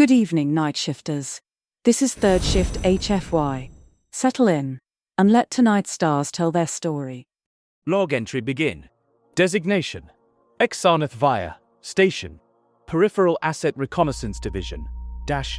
Good evening, night shifters. This is third shift HFY. Settle in and let tonight's stars tell their story. Log entry begin. Designation: HFY Station, Peripheral Asset Reconnaissance Division,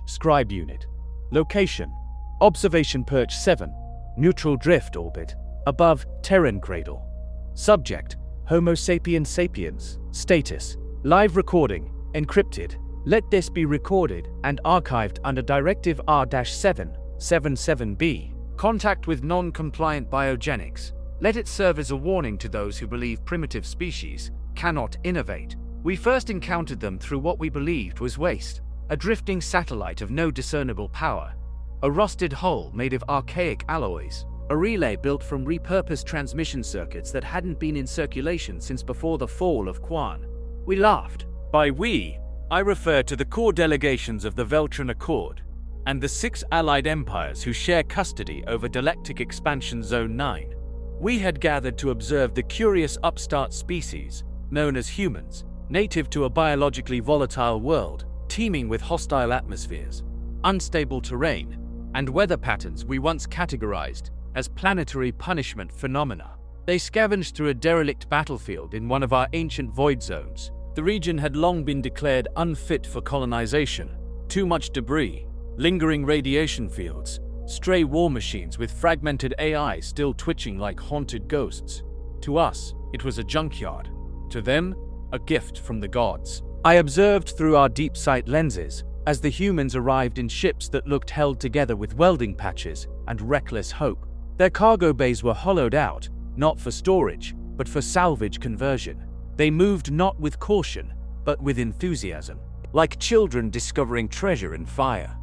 Scribe Unit. Location: Observation Perch 7, Neutral Drift Orbit, above Terran Cradle. Subject: Homo sapiens sapiens. Status: Live recording, encrypted. Let this be recorded and archived under Directive R-777B. Contact with non-compliant biogenics. Let it serve as a warning to those who believe primitive species cannot innovate. We first encountered them through what we believed was waste, a drifting satellite of no discernible power, a rusted hull made of archaic alloys, a relay built from repurposed transmission circuits that hadn't been in circulation since before the fall of Quan. We laughed. By we, I refer to the core delegations of the Veltran Accord and the 6 allied empires who share custody over Galactic Expansion Zone 9. We had gathered to observe the curious upstart species known as humans, native to a biologically volatile world, teeming with hostile atmospheres, unstable terrain, and weather patterns we once categorized as planetary punishment phenomena. They scavenged through a derelict battlefield in one of our ancient void zones. The region had long been declared unfit for colonization. Too much debris, lingering radiation fields, stray war machines with fragmented AI still twitching like haunted ghosts. To us, it was a junkyard. To them, a gift from the gods. I observed through our deep sight lenses as the humans arrived in ships that looked held together with welding patches and reckless hope. Their cargo bays were hollowed out, not for storage, but for salvage conversion. They moved not with caution, but with enthusiasm, like children discovering treasure in fire.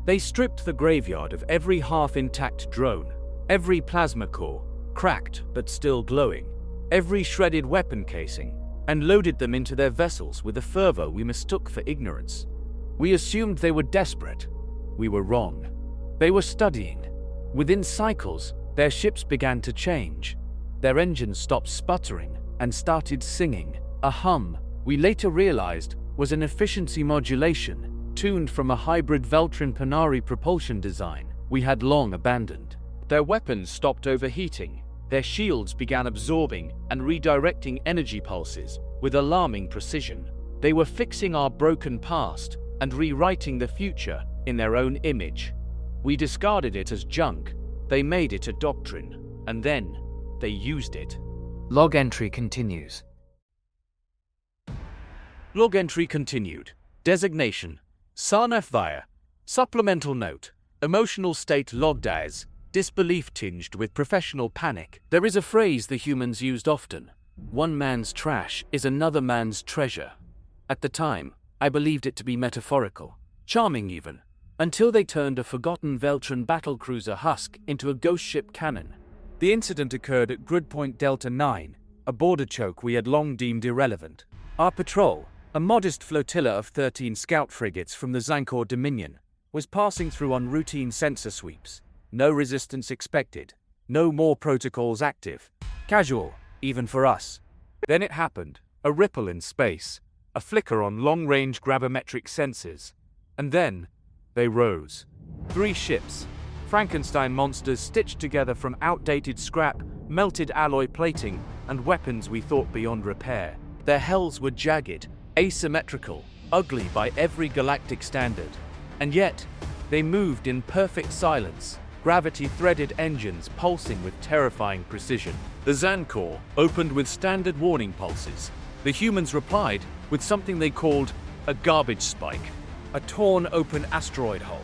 They stripped the graveyard of every half-intact drone, every plasma core, cracked but still glowing, every shredded weapon casing, and loaded them into their vessels with a fervor we mistook for ignorance. We assumed they were desperate. We were wrong. They were studying. Within cycles, their ships began to change. Their engines stopped sputtering and started singing. A hum, we later realized, was an efficiency modulation tuned from a hybrid Veltran Panari propulsion design we had long abandoned. Their weapons stopped overheating. Their shields began absorbing and redirecting energy pulses with alarming precision. They were fixing our broken past and rewriting the future in their own image. We discarded it as junk. They made it a doctrine, and then they used it. Log entry continues. Log entry continued. Designation: Sci-Fi. Supplemental note: emotional state logged as disbelief tinged with professional panic. There is a phrase the humans used often: one man's trash is another man's treasure. At the time, I believed it to be metaphorical, charming even, until they turned a forgotten Veltran battlecruiser husk into a ghost ship cannon. The incident occurred at Grid Point Delta 9, a border choke we had long deemed irrelevant. Our patrol, a modest flotilla of 13 scout frigates from the Zankor Dominion, was passing through on routine sensor sweeps. No resistance expected, no more protocols active. Casual, even for us. Then it happened, a ripple in space, a flicker on long-range gravimetric sensors. And then, they rose. 3 ships, Frankenstein monsters stitched together from outdated scrap, melted alloy plating, and weapons we thought beyond repair. Their hells were jagged, asymmetrical, ugly by every galactic standard. And yet, they moved in perfect silence, gravity-threaded engines pulsing with terrifying precision. The Zankor opened with standard warning pulses. The humans replied with something they called a garbage spike, a torn open asteroid hull,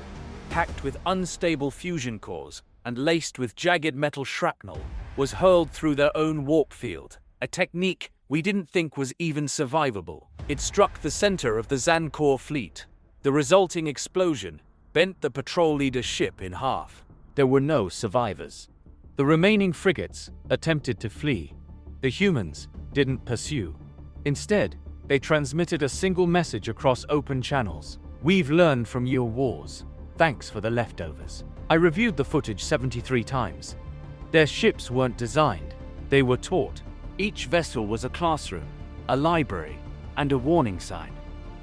packed with unstable fusion cores and laced with jagged metal shrapnel, was hurled through their own warp field, a technique we didn't think was even survivable. It struck the center of the Zankor fleet. The resulting explosion bent the patrol leader's ship in half. There were no survivors. The remaining frigates attempted to flee. The humans didn't pursue. Instead, they transmitted a single message across open channels: "We've learned from your wars. Thanks for the leftovers." I reviewed the footage 73 times. Their ships weren't designed, they were taught. Each vessel was a classroom, a library, and a warning sign.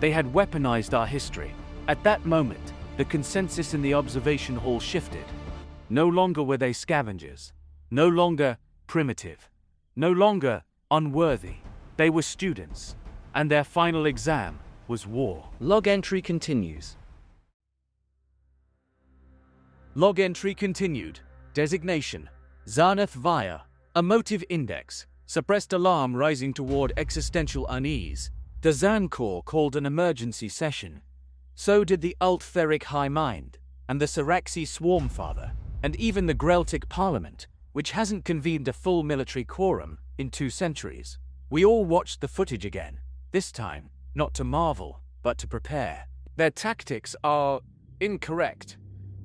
They had weaponized our history, At that moment, the consensus in the observation hall shifted. No longer were they scavengers. No longer primitive. No longer unworthy. They were students. And their final exam was war. Log entry continues. Log entry continued. Designation: Zarnath Via. Emotive index: suppressed alarm rising toward existential unease. The Zan Corps called an emergency session. So did the Alt-Theric High Mind, and the Saraxi Swarmfather, and even the Greltic Parliament, which hasn't convened a full military quorum in 2 centuries. We all watched the footage again, this time not to marvel, but to prepare. Their tactics are incorrect.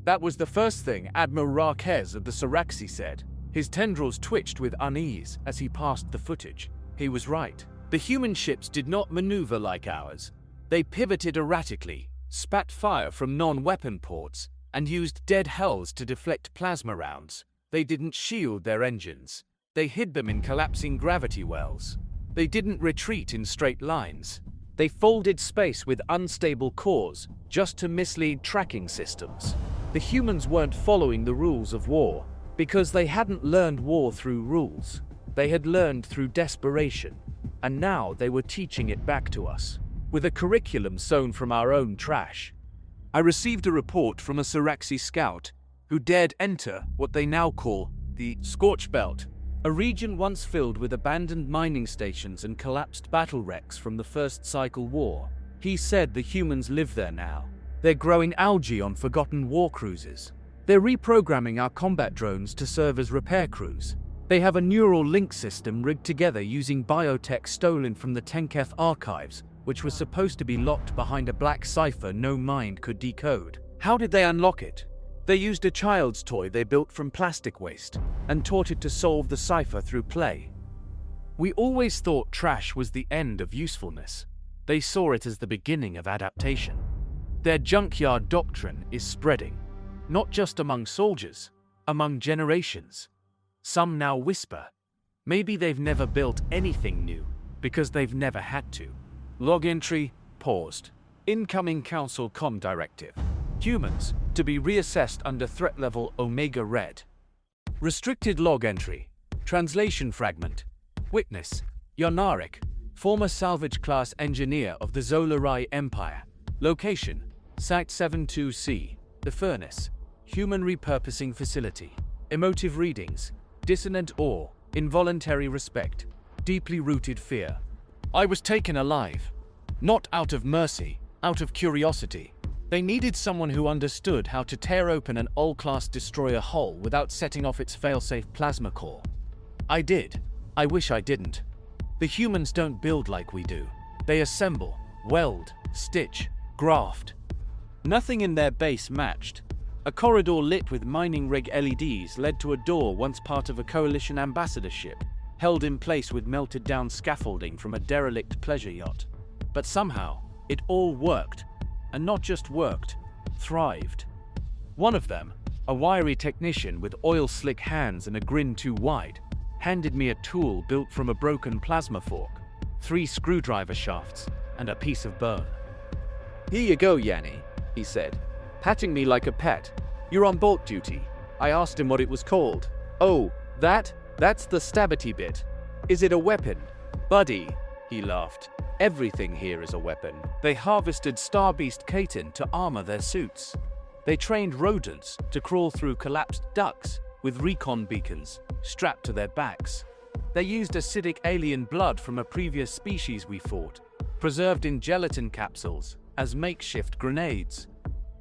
That was the first thing Admiral Raquez of the Saraxi said. His tendrils twitched with unease as he passed the footage. He was right. The human ships did not maneuver like ours. They pivoted erratically, spat fire from non-weapon ports, and used dead hells to deflect plasma rounds. They didn't shield their engines. They hid them in collapsing gravity wells. They didn't retreat in straight lines. They folded space with unstable cores just to mislead tracking systems. The humans weren't following the rules of war because they hadn't learned war through rules. They had learned through desperation, and now they were teaching it back to us, with a curriculum sewn from our own trash. I received a report from a Saraxi scout who dared enter what they now call the Scorch Belt, a region once filled with abandoned mining stations and collapsed battle wrecks from the First Cycle War. He said the humans live there now. They're growing algae on forgotten war cruisers. They're reprogramming our combat drones to serve as repair crews. They have a neural link system rigged together using biotech stolen from the Tenketh archives, which was supposed to be locked behind a black cipher no mind could decode. How did they unlock it? They used a child's toy they built from plastic waste and taught it to solve the cipher through play. We always thought trash was the end of usefulness. They saw it as the beginning of adaptation. Their junkyard doctrine is spreading, not just among soldiers, among generations. Some now whisper, maybe they've never built anything new because they've never had to. Log entry paused. Incoming Council Com Directive. Humans to be reassessed under threat level Omega Red. Restricted log entry. Translation fragment. Witness: Yonarek, former salvage class engineer of the Zolarai Empire. Location: Site 72C, The Furnace, Human Repurposing Facility. Emotive readings: dissonant awe, involuntary respect, deeply rooted fear. I was taken alive. Not out of mercy, out of curiosity. They needed someone who understood how to tear open an all-class destroyer hull without setting off its failsafe plasma core. I did. I wish I didn't. The humans don't build like we do. They assemble, weld, stitch, graft. Nothing in their base matched. A corridor lit with mining rig LEDs led to a door once part of a coalition ambassadorship, held in place with melted down scaffolding from a derelict pleasure yacht. But somehow, it all worked. And not just worked, thrived. One of them, a wiry technician with oil-slick hands and a grin too wide, handed me a tool built from a broken plasma fork, 3 screwdriver shafts, and a piece of bone. "Here you go, Yanni," he said, patting me like a pet. "You're on bolt duty." I asked him what it was called. "Oh, that's the stabity bit. Is it a weapon?" "Buddy," he laughed. "Everything here is a weapon." They harvested Starbeast chitin to armor their suits. They trained rodents to crawl through collapsed ducts with recon beacons strapped to their backs. They used acidic alien blood from a previous species we fought, preserved in gelatin capsules, as makeshift grenades.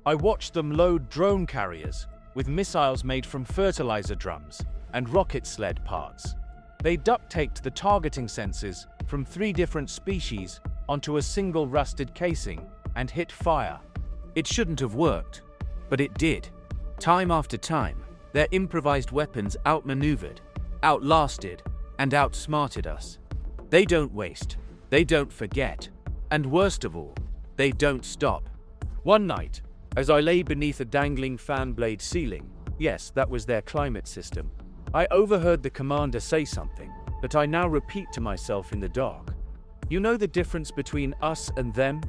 I watched them load drone carriers with missiles made from fertilizer drums and rocket sled parts. They duct-taped the targeting sensors from 3 different species onto a single rusted casing and hit fire. It shouldn't have worked, but it did. Time after time, their improvised weapons outmaneuvered, outlasted, and outsmarted us. They don't waste, they don't forget, and worst of all, they don't stop. One night, as I lay beneath a dangling fan blade ceiling, yes, that was their climate system, I overheard the commander say something that I now repeat to myself in the dark. "You know the difference between us and them?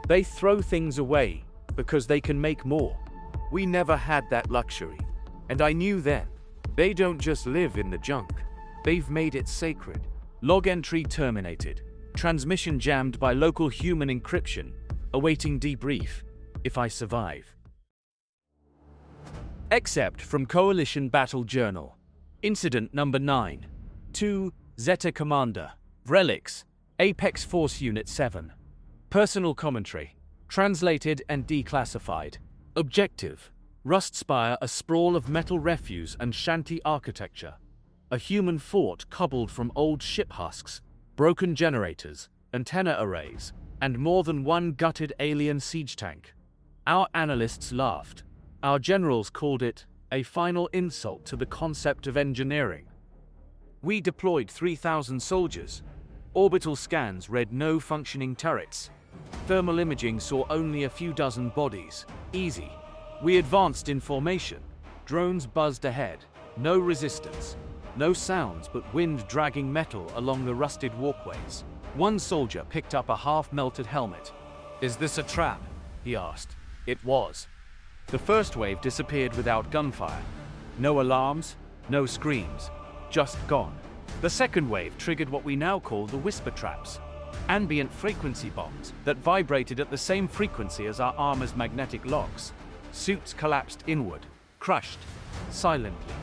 They throw things away. because they can make more. We never had that luxury. And I knew then, they don't just live in the junk. They've made it sacred. Log entry terminated. Transmission jammed by local human encryption. Awaiting debrief, if I survive. Excerpt from Coalition Battle Journal. Incident number 9. 2. Zeta Commander. Relics. Apex Force Unit 7. Personal commentary. Translated and declassified. Objective. Rustspire, a sprawl of metal refuse and shanty architecture. A human fort cobbled from old ship husks, broken generators, antenna arrays, and more than one gutted alien siege tank. Our analysts laughed. Our generals called it a final insult to the concept of engineering. We deployed 3,000 soldiers. Orbital scans read no functioning turrets. Thermal imaging saw only a few dozen bodies. Easy. We advanced in formation. Drones buzzed ahead. No resistance. No sounds but wind dragging metal along the rusted walkways. One soldier picked up a half-melted helmet. "Is this a trap?" he asked. It was. The first wave disappeared without gunfire. No alarms, no screams. Just gone. The second wave triggered what we now call the whisper traps. Ambient frequency bombs that vibrated at the same frequency as our armor's magnetic locks. Suits collapsed inward, crushed, silently.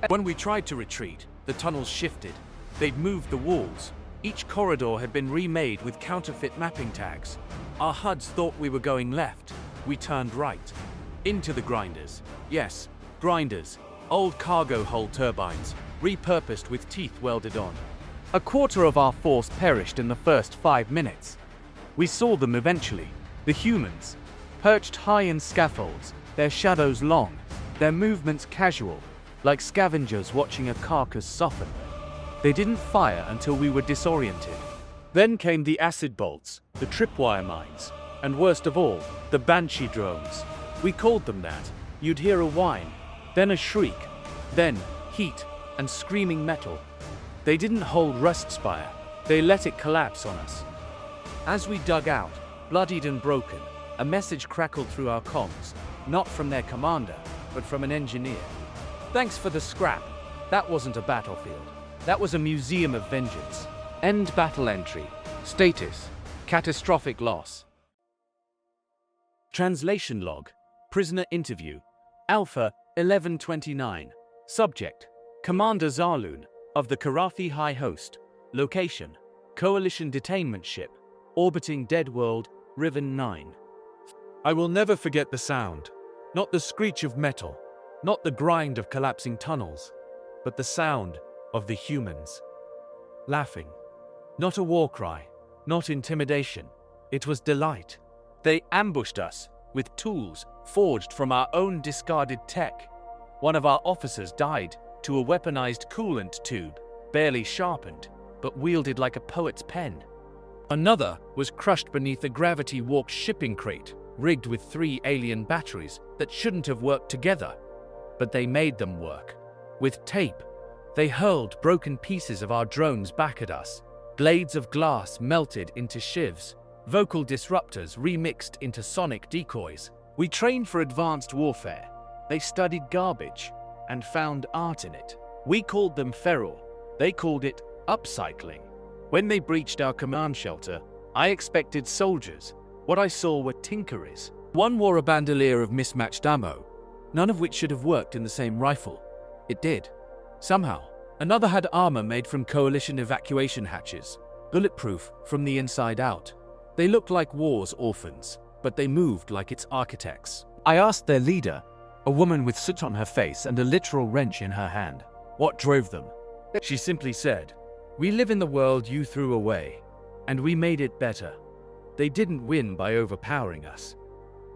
When we tried to retreat, the tunnels shifted. They'd moved the walls. Each corridor had been remade with counterfeit mapping tags. Our HUDs thought we were going left. We turned right. Into the grinders. Yes, grinders. Old cargo hold turbines, repurposed with teeth welded on. A quarter of our force perished in the first 5 minutes. We saw them eventually. The humans. Perched high in scaffolds, their shadows long, their movements casual, like scavengers watching a carcass soften. They didn't fire until we were disoriented. Then came the acid bolts, the tripwire mines, and worst of all, the Banshee drones. We called them that. You'd hear a whine, then a shriek, then heat and screaming metal. They didn't hold Rustspire, they let it collapse on us. As we dug out, bloodied and broken, a message crackled through our comms, not from their commander, but from an engineer. "Thanks for the scrap. That wasn't a battlefield. That was a museum of vengeance." End battle entry. Status: catastrophic loss. Translation log. Prisoner interview. Alpha 1129. Subject: Commander Zaloon of the Karafi High Host. Location: Coalition detainment ship, orbiting Dead World, Riven 9. I will never forget the sound. Not the screech of metal, not the grind of collapsing tunnels, but the sound of the humans. Laughing. Not a war cry, not intimidation. It was delight. They ambushed us with tools forged from our own discarded tech. One of our officers died to a weaponized coolant tube, barely sharpened, but wielded like a poet's pen. Another was crushed beneath a gravity-warped shipping crate, rigged with 3 alien batteries that shouldn't have worked together. But they made them work. With tape, they hurled broken pieces of our drones back at us. Blades of glass melted into shivs, vocal disruptors remixed into sonic decoys. We trained for advanced warfare. They studied garbage and found art in it. We called them feral. They called it upcycling. When they breached our command shelter, I expected soldiers. What I saw were tinkerers. One wore a bandolier of mismatched ammo, none of which should have worked in the same rifle. It did. Somehow. Another had armor made from Coalition evacuation hatches, bulletproof from the inside out. They looked like war's orphans, but they moved like its architects. I asked their leader, a woman with soot on her face and a literal wrench in her hand, what drove them. She simply said, "We live in the world you threw away, and we made it better." They didn't win by overpowering us.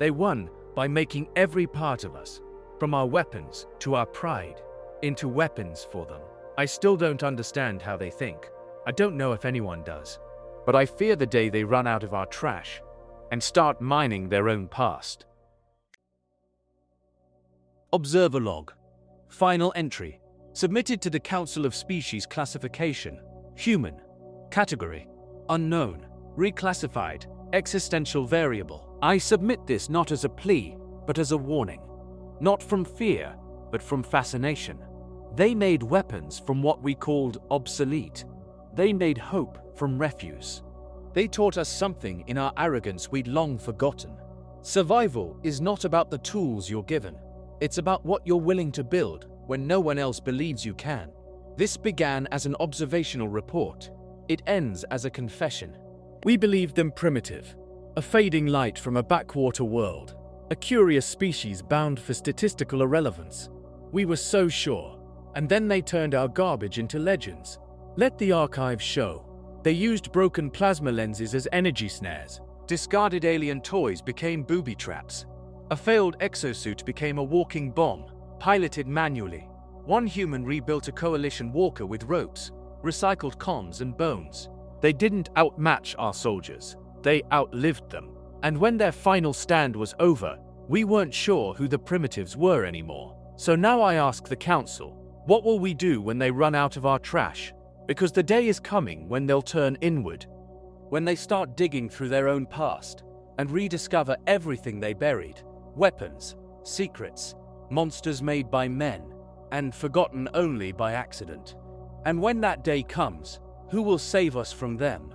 They won by making every part of us, from our weapons to our pride, into weapons for them. I still don't understand how they think. I don't know if anyone does. But I fear the day they run out of our trash and start mining their own past. Observer log. Final entry. Submitted to the Council of Species Classification. Human. Category: unknown. Reclassified. Existential variable. I submit this not as a plea, but as a warning. Not from fear, but from fascination. They made weapons from what we called obsolete. They made hope from refuse. They taught us something in our arrogance we'd long forgotten. Survival is not about the tools you're given. It's about what you're willing to build when no one else believes you can. This began as an observational report. It ends as a confession. We believed them primitive, a fading light from a backwater world, a curious species bound for statistical irrelevance. We were so sure, and then they turned our garbage into legends. Let the archives show. They used broken plasma lenses as energy snares. Discarded alien toys became booby traps. A failed exosuit became a walking bomb, piloted manually. One human rebuilt a coalition walker with ropes, recycled comms and bones. They didn't outmatch our soldiers. They outlived them. And when their final stand was over, we weren't sure who the primitives were anymore. So now I ask the Council, what will we do when they run out of our trash? Because the day is coming when they'll turn inward. When they start digging through their own past and rediscover everything they buried. Weapons, secrets, monsters made by men, and forgotten only by accident. And when that day comes, who will save us from them?